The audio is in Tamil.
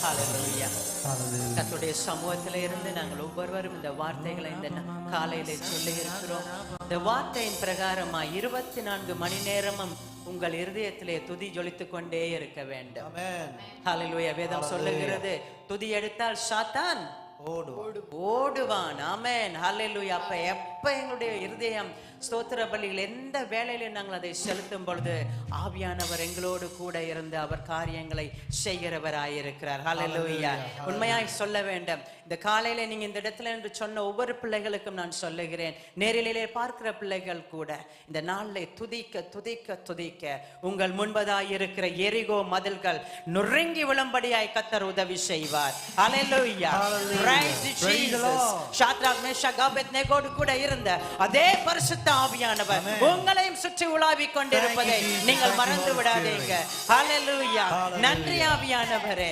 ஹalleluya. கர்த்தருடைய சமூகத்திலே இருந்து நாங்கள் ஒவ்வொருவரும் இந்த வார்த்தைகளை இந்த காலையிலே சொல்லி இருக்கிறோம். இந்த வார்த்தையின் பிரகாரமா 24 மணி நேரமும் உங்கள் இருதயத்திலே துதி ஜொலித்துக் கொண்டே இருக்க வேண்டும். ஹalleluya. வேதம் சொல்லுகிறது, துதி எடுத்தால் சாத்தான் ஓடுவான். ஆமென். ஹalleluya. அப்ப எப்ப எங்களுடைய இருதயம் ஸ்தோத்திர பலியில் எந்த வேளையிலும் நாங்கள் அதை செலுத்தும் பொழுது ஆவியானவர் எங்களோடு கூட இருந்து அவர் காரியங்களை செய்கிறவராயிருக்கிறார். ஹalleluya. உண்மையாய் சொல்ல வேண்டும், இந்த காலையில நீங்க இந்த இடத்துல என்று சொன்ன ஒவ்வொரு பிள்ளைகளுக்கும் நான் சொல்லுகிறேன், நேரிலே பார்க்கிற பிள்ளைகள் கூட இந்த நாளிலே துதிக்க துதிக்க துதிக்க உங்கள் முன்பதாய் இருக்கிற எரிகோ மதில்கள் நொறுங்கி விழும்படியாய் கர்த்தர் உதவி செய்வார். ஹalleluya. Praise Jesus. ஷாத்ராக் மேஷாக் ஆபேத்நேகோடு கூட இருந்த அதே பரிசுத்த ஆவியானவர் உங்களையும் சுற்றி உலாவிக் கொண்டிருப்பதை நீங்கள் மறந்து விடாதீங்க. ஹalleluya. நன்றி ஆவியானவரே.